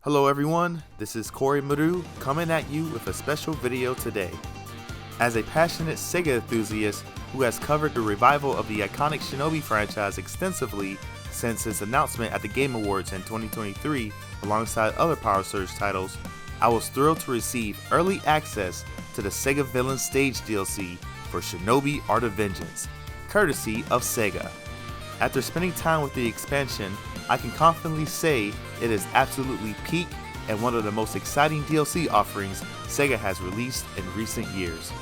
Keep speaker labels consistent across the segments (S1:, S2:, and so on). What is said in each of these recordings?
S1: Hello everyone, this is Kori Maru coming at you with a special video today. As a passionate SEGA enthusiast who has covered the revival of the iconic Shinobi franchise extensively since its announcement at the Game Awards in 2023 alongside other Power Surge titles, I was thrilled to receive early access to the SEGA Villains Stage DLC for Shinobi Art of Vengeance, courtesy of SEGA. After spending time with the expansion, I can confidently say it is absolutely peak and one of the most exciting DLC offerings SEGA has released in recent years.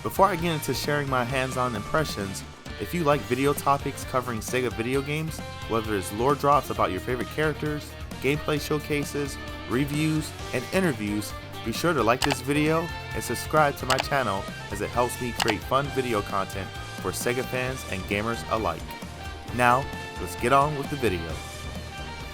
S1: Before I get into sharing my hands-on impressions, if you like video topics covering SEGA video games, whether it's lore drops about your favorite characters, gameplay showcases, reviews, and interviews, be sure to like this video and subscribe to my channel as it helps me create fun video content for SEGA fans and gamers alike. Now, let's get on with the video.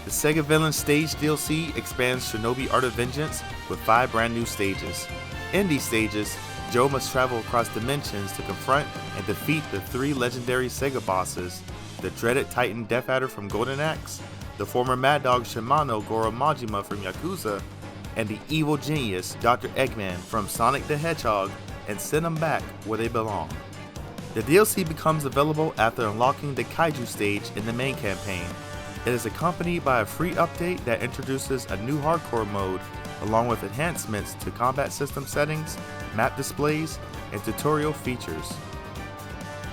S1: The SEGA Villains Stage DLC expands Shinobi Art of Vengeance with 5 brand new stages. In these stages, Joe must travel across dimensions to confront and defeat the 3 legendary SEGA bosses, the dreaded Titan Death Adder from Golden Axe, the former Mad Dog Shimano Goro Majima from Yakuza, and the evil genius Dr. Eggman from Sonic the Hedgehog, and send them back where they belong. The DLC becomes available after unlocking the Kaiju stage in the main campaign. It is accompanied by a free update that introduces a new hardcore mode, along with enhancements to combat system settings, map displays, and tutorial features.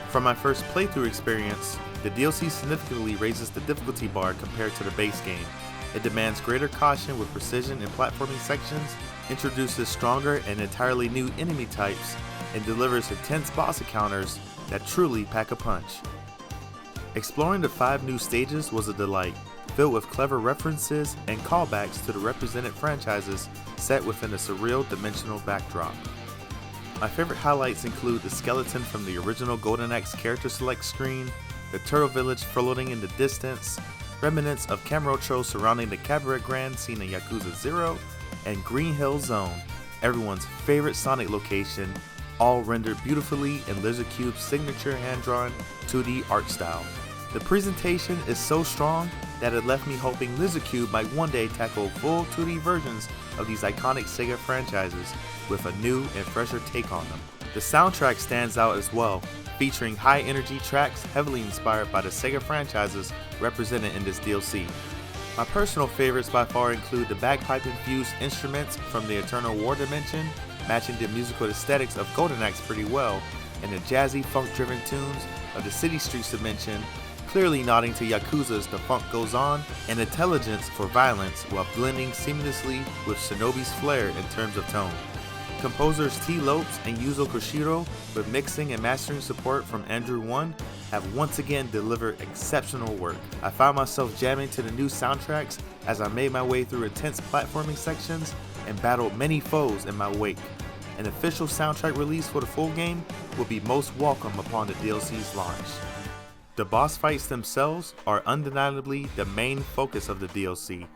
S1: From my first playthrough experience, the DLC significantly raises the difficulty bar compared to the base game. It demands greater caution with precision in platforming sections, introduces stronger and entirely new enemy types, and delivers intense boss encounters that truly pack a punch. Exploring the 5 new stages was a delight, filled with clever references and callbacks to the represented franchises set within a surreal dimensional backdrop. My favorite highlights include the skeleton from the original Golden Axe character select screen, the turtle village floating in the distance, remnants of Kamurocho surrounding the Cabaret Grand seen in Yakuza 0, and Green Hill Zone, everyone's favorite Sonic location, all rendered beautifully in Lizard Cube's signature hand-drawn 2D art style. The presentation is so strong that it left me hoping Lizard Cube might one day tackle full 2D versions of these iconic SEGA franchises with a new and fresher take on them. The soundtrack stands out as well, featuring high-energy tracks heavily inspired by the SEGA franchises represented in this DLC. My personal favorites by far include the bagpipe-infused instruments from the Eternal War dimension, matching the musical aesthetics of Golden Axe pretty well, and the jazzy, funk-driven tunes of the City Streets dimension, clearly nodding to Yakuza's The Funk Goes On and Intelligence for Violence while blending seamlessly with Shinobi's flair in terms of tone. Composers T. Lopes and Yuzo Koshiro, with mixing and mastering support from Andrew One, have once again delivered exceptional work. I found myself jamming to the new soundtracks as I made my way through intense platforming sections and battled many foes in my wake. An official soundtrack release for the full game will be most welcome upon the DLC's launch. The boss fights themselves are undeniably the main focus of the DLC.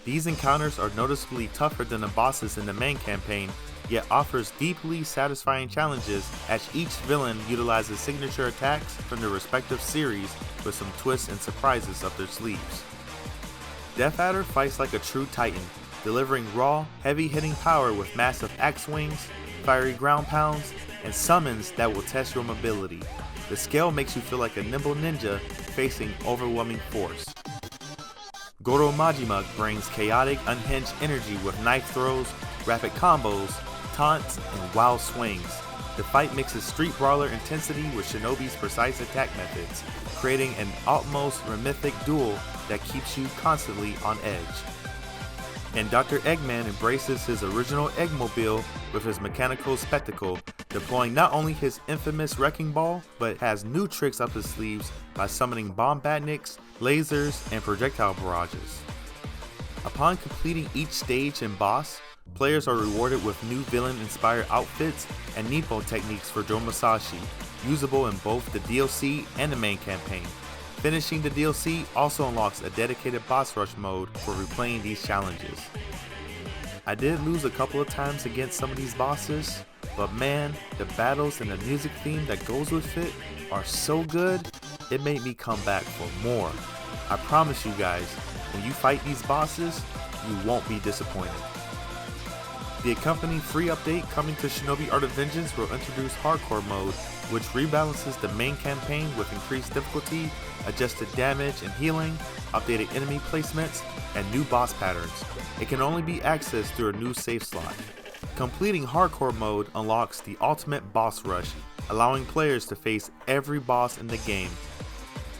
S1: These encounters are noticeably tougher than the bosses in the main campaign, yet offers deeply satisfying challenges as each villain utilizes signature attacks from their respective series with some twists and surprises up their sleeves. Death Adder fights like a true titan, delivering raw, heavy-hitting power with massive axe swings, fiery ground pounds, and summons that will test your mobility. The scale makes you feel like a nimble ninja facing overwhelming force. Goro Majima brings chaotic, unhinged energy with knife throws, rapid combos, taunts, and wild swings. The fight mixes street brawler intensity with Shinobi's precise attack methods, creating an almost rhythmic duel that keeps you constantly on edge. And Dr. Eggman embraces his original Eggmobile with his mechanical spectacle, deploying not only his infamous Wrecking Ball, but has new tricks up his sleeves by summoning bombardniks, lasers, and projectile barrages. Upon completing each stage and boss, players are rewarded with new villain-inspired outfits and Nippo techniques for Joe Masashi, usable in both the DLC and the main campaign. Finishing the DLC also unlocks a dedicated boss rush mode for replaying these challenges. I did lose a couple of times against some of these bosses, but man, the battles and the music theme that goes with it are so good, it made me come back for more. I promise you guys, when you fight these bosses, you won't be disappointed. The accompanying free update coming to Shinobi Art of Vengeance will introduce Hardcore mode, which rebalances the main campaign with increased difficulty, adjusted damage and healing, updated enemy placements, and new boss patterns. It can only be accessed through a new save slot. Completing Hardcore mode unlocks the ultimate boss rush, allowing players to face every boss in the game.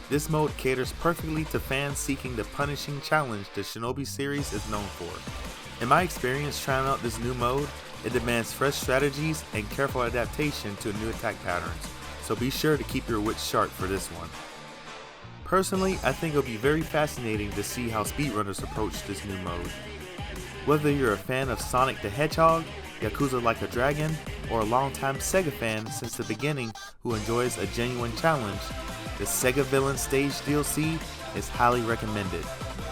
S1: This mode caters perfectly to fans seeking the punishing challenge the Shinobi series is known for. In my experience trying out this new mode, it demands fresh strategies and careful adaptation to new attack patterns, so be sure to keep your wits sharp for this one. Personally, I think it'll be very fascinating to see how speedrunners approach this new mode. Whether you're a fan of Sonic the Hedgehog, Yakuza Like a Dragon, or a longtime SEGA fan since the beginning who enjoys a genuine challenge, the SEGA Villains Stage DLC is highly recommended.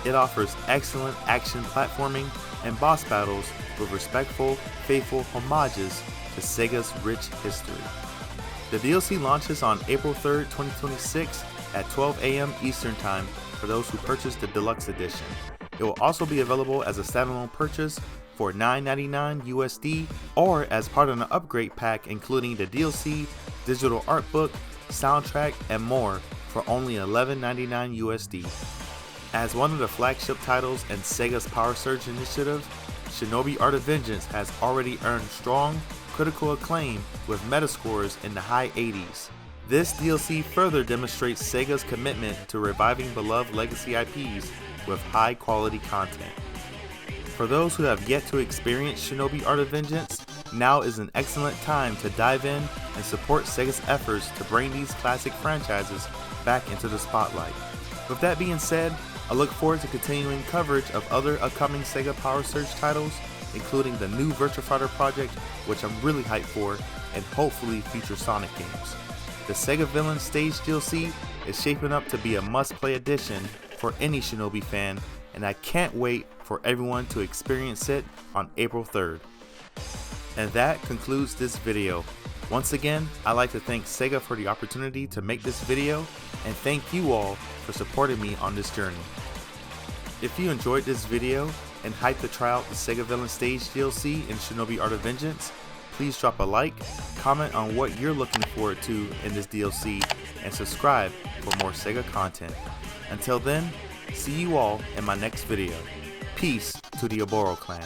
S1: It offers excellent action platforming and boss battles with respectful, faithful homages to Sega's rich history. The DLC launches on April 3rd, 2026 at 12 AM Eastern Time for those who purchase the Deluxe Edition. It will also be available as a standalone purchase for $9.99 USD or as part of an upgrade pack including the DLC, digital art book, soundtrack, and more for only $11.99 USD. As one of the flagship titles in Sega's Power Surge initiative, Shinobi Art of Vengeance has already earned strong critical acclaim with metascores in the high 80s. This DLC further demonstrates Sega's commitment to reviving beloved legacy IPs with high quality content. For those who have yet to experience Shinobi Art of Vengeance, now is an excellent time to dive in and support Sega's efforts to bring these classic franchises back into the spotlight. With that being said, I look forward to continuing coverage of other upcoming Sega Power Surge titles, including the new Virtua Fighter project, which I'm really hyped for, and hopefully future Sonic games. The SEGA Villains Stage DLC is shaping up to be a must-play addition for any Shinobi fan, and I can't wait for everyone to experience it on April 3rd. And that concludes this video. Once again, I'd like to thank Sega for the opportunity to make this video, and thank you all for supporting me on this journey. If you enjoyed this video and hyped to try out the SEGA Villains Stage DLC in Shinobi Art of Vengeance, please drop a like, comment on what you're looking forward to in this DLC, and subscribe for more Sega content. Until then, see you all in my next video. Peace to the Oboro clan.